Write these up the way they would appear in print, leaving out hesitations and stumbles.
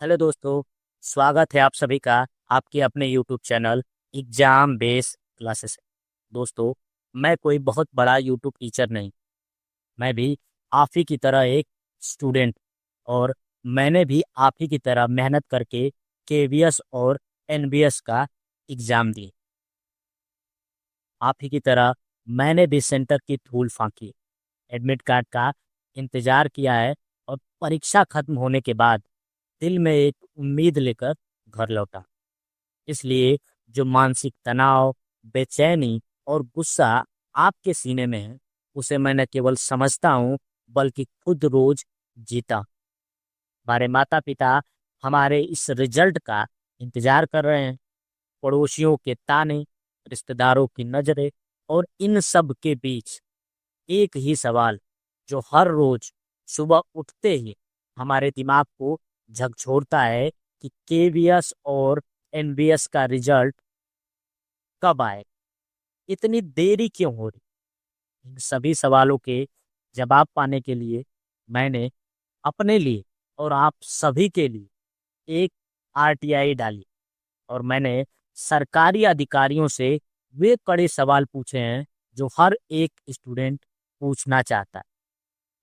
Hello दोस्तों। स्वागत है आप सभी का आपके अपने YouTube channel exam base classes. दोस्तों, मैं कोई बहुत बड़ा यूट्यूब टीचर नहीं। मैं भी आप ही की तरह एक स्टूडेंट, और मैंने भी आप ही की तरह मेहनत करके केवीएस और एनबीएस का एग्ज़ाम दिए। आप ही की तरह मैंने भी सेंटर की धूल फांकी, एडमिट कार्ड का इंतज़ार किया है, और परीक्षा खत्म होने के बाद दिल में एक उम्मीद लेकर घर लौटा। इसलिए जो मानसिक तनाव, बेचैनी और गुस्सा आपके सीने में है, उसे मैं न केवल समझता हूँ बल्कि खुद रोज जीता। हमारे माता पिता हमारे इस रिजल्ट का इंतजार कर रहे हैं। पड़ोसियों के ताने, रिश्तेदारों की नजरें, और इन सब के बीच एक ही सवाल जो हर रोज सुबह उठते ही हमारे दिमाग को झकझोरता है कि केवीएस और एनबीएस का रिजल्ट कब आए, इतनी देरी क्यों हो रही। इन सभी सवालों के जवाब पाने के लिए मैंने अपने लिए और आप सभी के लिए एक आरटीआई डाली, और मैंने सरकारी अधिकारियों से वे कड़े सवाल पूछे हैं जो हर एक स्टूडेंट पूछना चाहता है।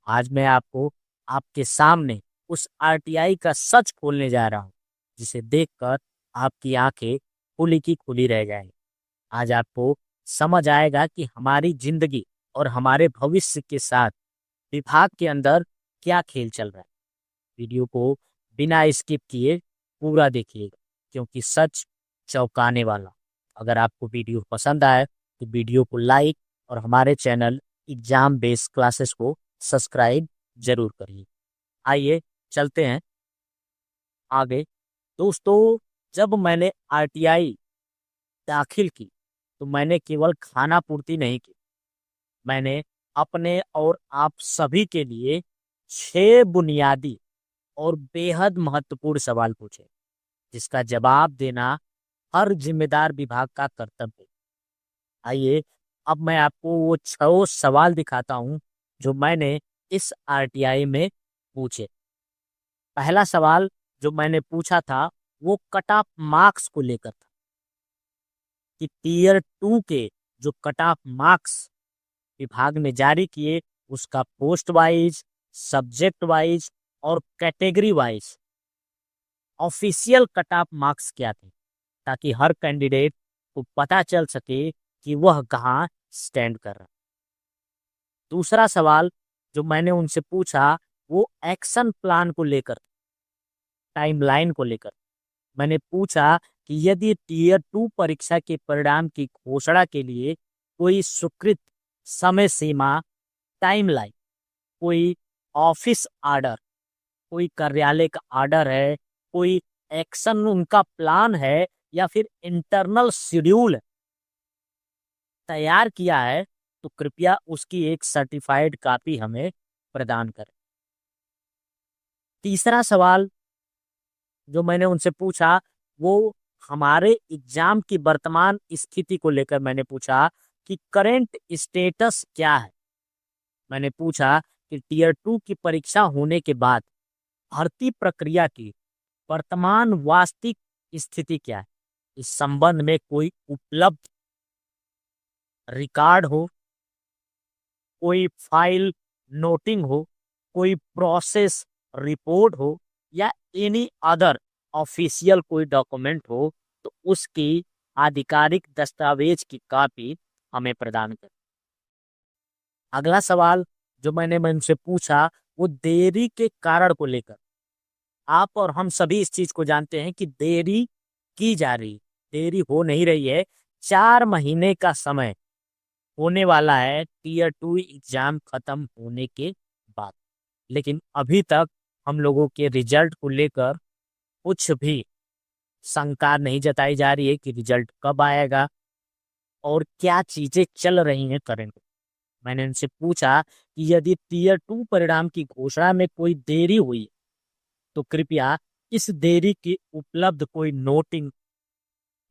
आज मैं आपको आपके सामने उस आरटीआई का सच खोलने जा रहा हूँ, जिसे देखकर आपकी आंखें खुली की खुली रह जाएंगी। आज आपको समझ आएगा कि हमारी जिंदगी और हमारे भविष्य के साथ विभाग के अंदर क्या खेल चल रहा है। वीडियो को बिना स्किप किए पूरा देखिएगा, क्योंकि सच चौंकाने वाला। अगर आपको वीडियो पसंद आए तो वीडियो को लाइक और हमारे चैनल एग्जाम बेस्ड क्लासेस को सब्सक्राइब जरूर करिए। आइए चलते हैं आगे। दोस्तों, जब मैंने आरटीआई दाखिल की तो मैंने केवल खाना पूर्ति नहीं की। मैंने अपने और आप सभी के लिए 6 बुनियादी और बेहद महत्वपूर्ण सवाल पूछे, जिसका जवाब देना हर जिम्मेदार विभाग का कर्तव्य है। आइए अब मैं आपको वो 6 सवाल दिखाता हूँ जो मैंने इस आरटीआई में पूछे। पहला सवाल जो मैंने पूछा था वो कट ऑफ मार्क्स को लेकर था, कि टीयर 2 के जो कट ऑफ मार्क्स विभाग ने जारी किए, उसका पोस्ट वाइज, सब्जेक्ट वाइज और category wise official cut off marks क्या थे, ताकि हर कैंडिडेट को पता चल सके कि वह कहाँ स्टैंड कर रहा है। दूसरा सवाल जो मैंने उनसे पूछा वो एक्शन प्लान को लेकर, टाइमलाइन को लेकर। मैंने पूछा कि यदि टीयर 2 परीक्षा के परिणाम की घोषणा के लिए कोई स्वीकृत समय सीमा, टाइमलाइन, कोई ऑफिस आर्डर, कोई कार्यालय का आर्डर है, कोई एक्शन उनका प्लान है, या फिर इंटरनल शेड्यूल तैयार किया है, तो कृपया उसकी एक सर्टिफाइड कॉपी हमें प्रदान करें। तीसरा सवाल जो मैंने उनसे पूछा वो हमारे एग्जाम की वर्तमान स्थिति को लेकर मैंने पूछा कि करंट स्टेटस क्या है। मैंने पूछा कि टीयर 2 की परीक्षा होने के बाद भर्ती प्रक्रिया की वर्तमान वास्तविक स्थिति क्या है। इस संबंध में कोई उपलब्ध रिकॉर्ड हो, कोई फाइल नोटिंग हो, कोई प्रोसेस रिपोर्ट हो, या एनी अदर ऑफिशियल कोई डॉक्यूमेंट हो, तो उसकी आधिकारिक दस्तावेज की कॉपी हमें प्रदान करें। अगला सवाल जो मैंने उनसे पूछा वो देरी के कारण को लेकर। आप और हम सभी इस चीज को जानते हैं कि देरी की जा रही, देरी हो नहीं रही है। 4 महीने का समय होने वाला है टीयर 2 एग्जाम खत्म होने के बाद, लेकिन अभी तक हम लोगों के रिजल्ट को लेकर कुछ भी शंका नहीं जताई जा रही है कि रिजल्ट कब आएगा और क्या चीजें चल रही हैं करंट। मैंने उनसे पूछा कि यदि टीयर 2 परिणाम की घोषणा में कोई देरी हुई तो कृपया इस देरी की उपलब्ध कोई नोटिंग,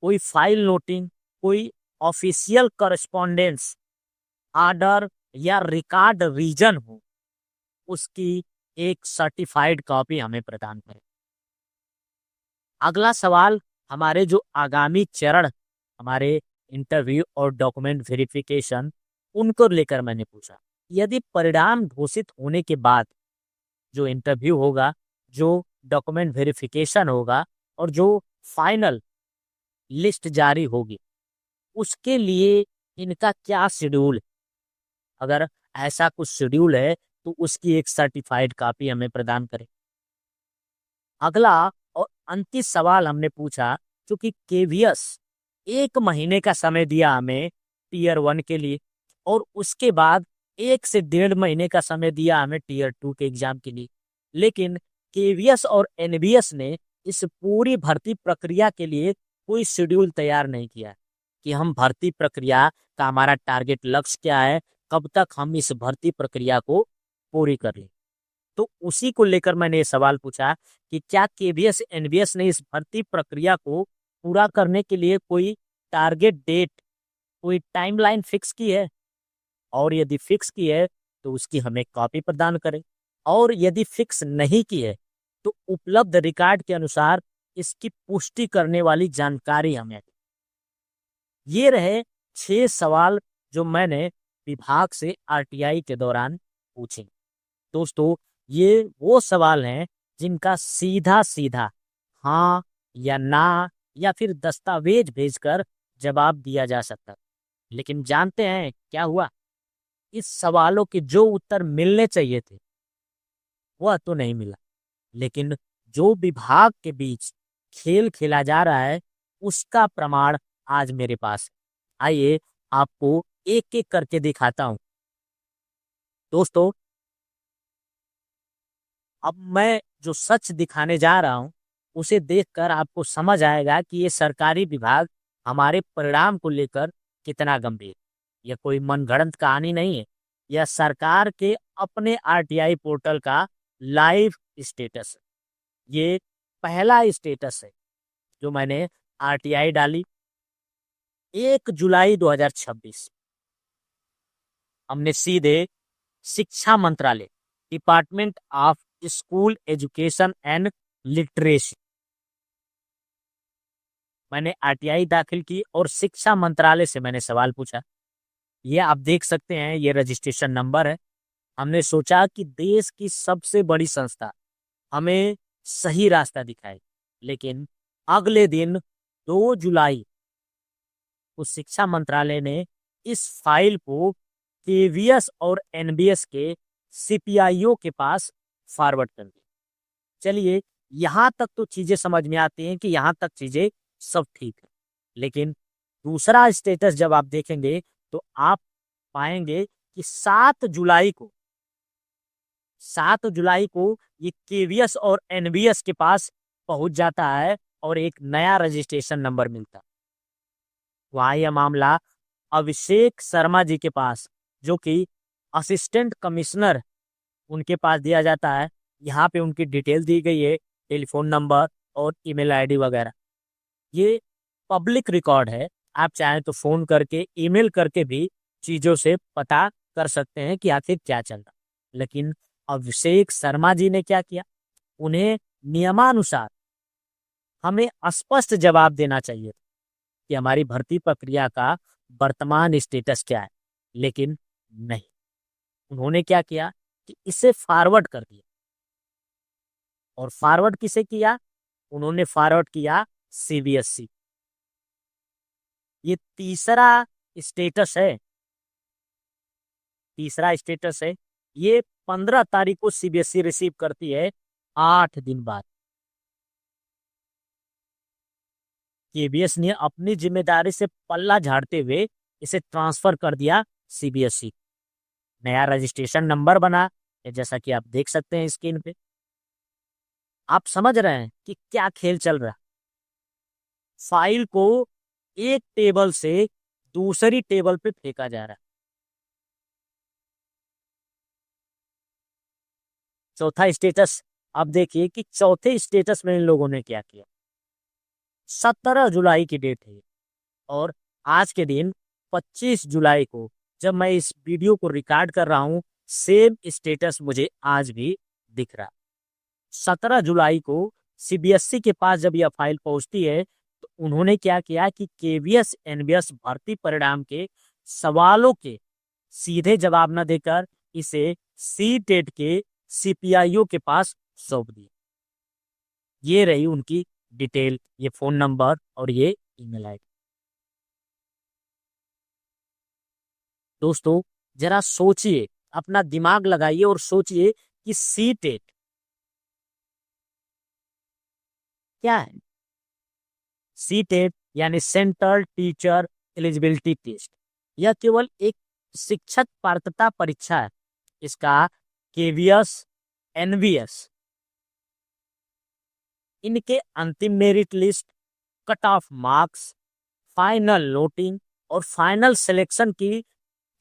कोई फाइल नोटिंग, कोई ऑफिशियल करस्पॉन्डेंस, आर्डर या रिकॉर्ड रीजन हो, उसकी एक सर्टिफाइड कॉपी हमें प्रदान करें। अगला सवाल हमारे जो आगामी चरण, हमारे इंटरव्यू और डॉक्यूमेंट वेरिफिकेशन, उनको लेकर मैंने पूछा। यदि परिणाम घोषित होने के बाद जो इंटरव्यू होगा, जो डॉक्यूमेंट वेरिफिकेशन होगा और जो फाइनल लिस्ट जारी होगी, उसके लिए इनका क्या शेड्यूल, अगर ऐसा कुछ शेड्यूल है तो उसकी एक सर्टिफाइड कॉपी हमें प्रदान करें। अगला और अंतिम सवाल हमने पूछा, क्योंकि केवीएस 1 महीने का समय दिया हमें टीयर 1 के लिए, और उसके बाद 1 से 1.5 महीने का समय दिया हमें टीयर 2 के एग्जाम के लिए। लेकिन केवीएस और एनबीएस ने इस पूरी भर्ती प्रक्रिया के लिए कोई शेड्यूल तैयार नहीं किया कि हम भर्ती प्रक्रिया का हमारा टारगेट लक्ष्य क्या है, कब तक हम इस भर्ती प्रक्रिया को पूरी कर लें। तो उसी को लेकर मैंने ये सवाल पूछा कि क्या केवीएस एनबीएस ने इस भर्ती प्रक्रिया को पूरा करने के लिए कोई टारगेट डेट, कोई टाइमलाइन फिक्स की है, और यदि फिक्स की है तो उसकी हमें कॉपी प्रदान करें, और यदि फिक्स नहीं की है तो उपलब्ध रिकॉर्ड के अनुसार इसकी पुष्टि करने वाली जानकारी हमें। ये रहे 6 सवाल जो मैंने विभाग से आरटीआई के दौरान पूछे। दोस्तों, ये वो सवाल हैं जिनका सीधा सीधा हाँ या ना या फिर दस्तावेज भेजकर जवाब दिया जा सकता। लेकिन जानते हैं क्या हुआ? इस सवालों के जो उत्तर मिलने चाहिए थे वह तो नहीं मिला, लेकिन जो विभाग के बीच खेल खेला जा रहा है उसका प्रमाण आज मेरे पास है। आइए आपको एक एक करके दिखाता हूं। दोस्तों, अब मैं जो सच दिखाने जा रहा हूं उसे देखकर आपको समझ आएगा कि ये सरकारी विभाग हमारे परिणाम को लेकर कितना गंभीर। यह कोई मनगढ़ंत कहानी नहीं है, यह सरकार के अपने आरटीआई पोर्टल का लाइव स्टेटस है। ये पहला स्टेटस है जो मैंने आरटीआई डाली 1 जुलाई 2026। हमने सीधे शिक्षा मंत्रालय, department of school education and literacy, मैंने आरटीआई दाखिल की और शिक्षा मंत्रालय से मैंने सवाल पूछा। ये आप देख सकते हैं, ये रजिस्ट्रेशन नंबर है। हमने सोचा कि देश की सबसे बड़ी संस्था हमें सही रास्ता दिखाए, लेकिन अगले दिन 2 जुलाई को शिक्षा मंत्रालय ने इस फाइल को केवीएस और एनबीएस के सीपीआईओ के पास फॉरवर्ड कर दिया। चलिए, यहां तक तो चीजें समझ में आती हैं कि यहां तक चीजें सब ठीक है, लेकिन दूसरा स्टेटस जब आप देखेंगे तो आप पाएंगे कि 7 जुलाई को ये केवीएस और एनबीएस के पास पहुंच जाता है और एक नया रजिस्ट्रेशन नंबर मिलता है। वहां यह मामला अभिषेक शर्मा जी के पास, जो कि असिस्टेंट कमिश्नर, उनके पास दिया जाता है। यहाँ पे उनकी डिटेल दी गई है, टेलीफोन नंबर और ईमेल आईडी वगैरह। ये पब्लिक रिकॉर्ड है, आप चाहें तो फोन करके, ईमेल करके भी चीजों से पता कर सकते हैं कि आखिर क्या चल रहा। लेकिन अभिषेक शर्मा जी ने क्या किया? उन्हें नियमानुसार हमें स्पष्ट जवाब देना चाहिए कि हमारी भर्ती प्रक्रिया का वर्तमान स्टेटस क्या है, लेकिन नहीं। उन्होंने क्या किया कि इसे फॉरवर्ड कर दिया। और फॉरवर्ड किसे किया? उन्होंने फॉरवर्ड किया सीबीएसई। ये स्टेटस है तीसरा स्टेटस है। ये 15 तारीख को सीबीएसई रिसीव करती है, 8 दिन बाद। केबीएस ने अपनी जिम्मेदारी से पल्ला झाड़ते हुए इसे ट्रांसफर कर दिया सीबीएसई। नया रजिस्ट्रेशन नंबर बना, जैसा कि आप देख सकते हैं स्क्रीन पे। आप समझ रहे हैं कि क्या खेल चल रहा है? फाइल को एक टेबल से दूसरी टेबल पे फेंका जा रहा है। चौथा स्टेटस, अब देखिए कि चौथे स्टेटस में इन लोगों ने क्या किया। 17 जुलाई की डेट है और आज के दिन 25 जुलाई को जब मैं इस वीडियो को रिकॉर्ड कर रहा हूं, सेम स्टेटस मुझे आज भी दिख रहा। 17 जुलाई को सीबीएसई के पास जब यह फाइल पहुंचती है तो उन्होंने क्या किया कि केवीएस एनवीएस भर्ती परिणाम के सवालों के सीधे जवाब न देकर इसे सी टेट के सीपीआईओ के पास सौंप दिया। ये रही उनकी डिटेल, ये फोन नंबर और ये ईमेल आईडी। दोस्तों जरा सोचिए, अपना दिमाग लगाइए और सोचिए कि सी टेट क्या है। सी टेट यानी सेंट्रल टीचर एलिजिबिलिटी टेस्ट, यह केवल एक शिक्षक पात्रता परीक्षा है। इसका केवीएस एनवीएस इनके अंतिम merit list, cut off marks, final noting और फाइनल सिलेक्शन की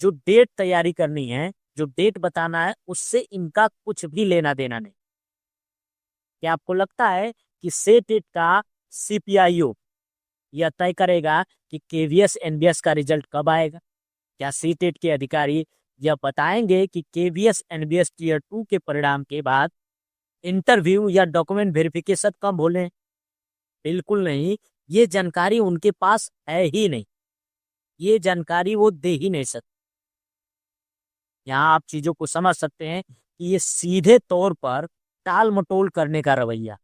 जो डेट तैयारी करनी है, जो डेट बताना है, उससे इनका कुछ भी लेना देना नहीं। क्या आपको लगता है कि सेटेट का सीपीआईओ यह तय करेगा कि केवीएस एनवीएस का रिजल्ट कब आएगा? क्या सीटेट के अधिकारी यह बताएंगे कि केवीएस एनवीएस टीयर 2 के परिणाम के बाद इंटरव्यू या डॉक्यूमेंट वेरिफिकेशन कब होने? बिल्कुल नहीं, ये जानकारी उनके पास है ही नहीं, ये जानकारी वो दे ही नहीं सकते। यहाँ आप चीजों को समझ सकते हैं कि ये सीधे तौर पर टाल मटोल करने का रवैया।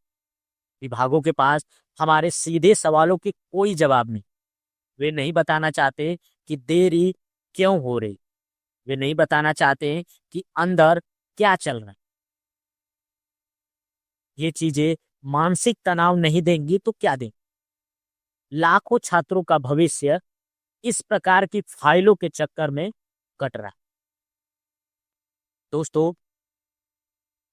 विभागों के पास हमारे सीधे सवालों के कोई जवाब नहीं। वे नहीं बताना चाहते कि देरी क्यों हो रही, वे नहीं बताना चाहते कि अंदर क्या चल रहा है। ये चीजें मानसिक तनाव नहीं देंगी तो क्या देंगी? लाखों छात्रों का भविष्य इस प्रकार की फाइलों के चक्कर में कट रहा है। दोस्तों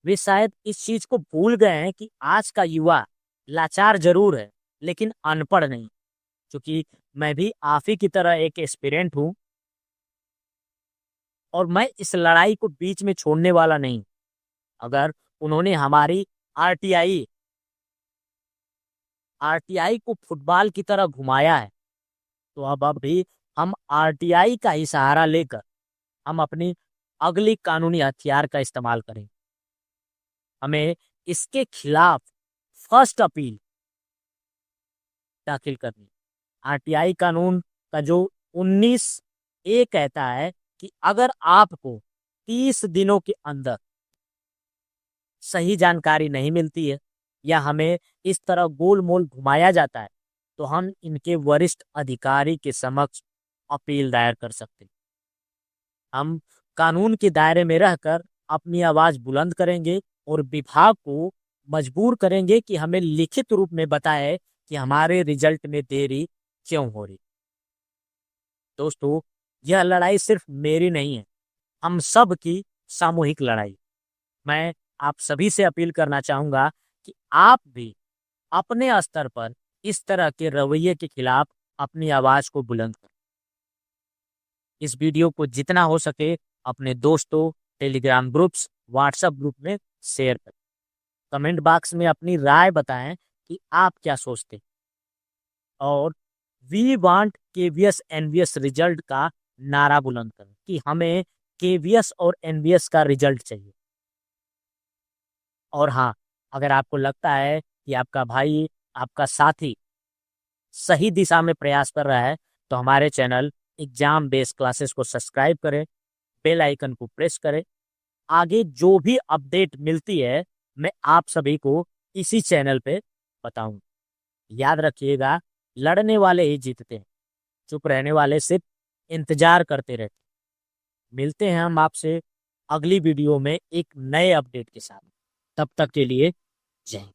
वे शायद इस चीज को भूल गए हैं कि आज का युवा लाचार जरूर है लेकिन अनपढ़ नहीं। क्योंकि मैं भी आप ही की तरह एक एस्पिरेंट हूं और मैं इस लड़ाई को बीच में छोड़ने वाला नहीं। अगर उन्होंने हमारी आरटीआई आरटीआई को फुटबॉल की तरह घुमाया है तो अब भी हम आरटीआई का ही सहारा लेकर हम अपनी अगली कानूनी हथियार का इस्तेमाल करेंगे। हमें इसके खिलाफ फर्स्ट अपील दाखिल करनी। आरटीआई कानून का जो 19A कहता है कि अगर आपको 30 दिनों के अंदर सही जानकारी नहीं मिलती है या हमें इस तरह गोल मोल घुमाया जाता है तो हम इनके वरिष्ठ अधिकारी के समक्ष अपील दायर कर सकते हैं। हम कानून के दायरे में रहकर अपनी आवाज बुलंद करेंगे और विभाग को मजबूर करेंगे कि हमें लिखित रूप में बताए कि हमारे रिजल्ट में देरी क्यों हो रही। दोस्तों यह लड़ाई सिर्फ मेरी नहीं है, हम सब की सामूहिक लड़ाई। मैं आप सभी से अपील करना चाहूंगा कि आप भी अपने स्तर पर इस तरह के रवैये के खिलाफ अपनी आवाज को बुलंद करें। इस वीडियो को जितना हो सके अपने दोस्तों, टेलीग्राम ग्रुप्स, व्हाट्सएप ग्रुप में शेयर करें। कमेंट बॉक्स में अपनी राय बताएं कि आप क्या सोचते हैं। और we want KVS NVS result का नारा बुलंद करें कि हमें केवीएस और एनवीएस का रिजल्ट चाहिए। और हाँ, अगर आपको लगता है कि आपका भाई, आपका साथी सही दिशा में प्रयास कर रहा है तो हमारे चैनल एग्जाम बेस्ड क्लासेस को सब्सक्राइब करें, बेल आइकन को प्रेस करें। आगे जो भी अपडेट मिलती है मैं आप सभी को इसी चैनल पे बताऊंगा। याद रखिएगा, लड़ने वाले ही जीतते हैं, चुप रहने वाले सिर्फ इंतजार करते रहते। मिलते हैं हम आपसे अगली वीडियो में एक नए अपडेट के साथ। तब तक के लिए जय हिंद।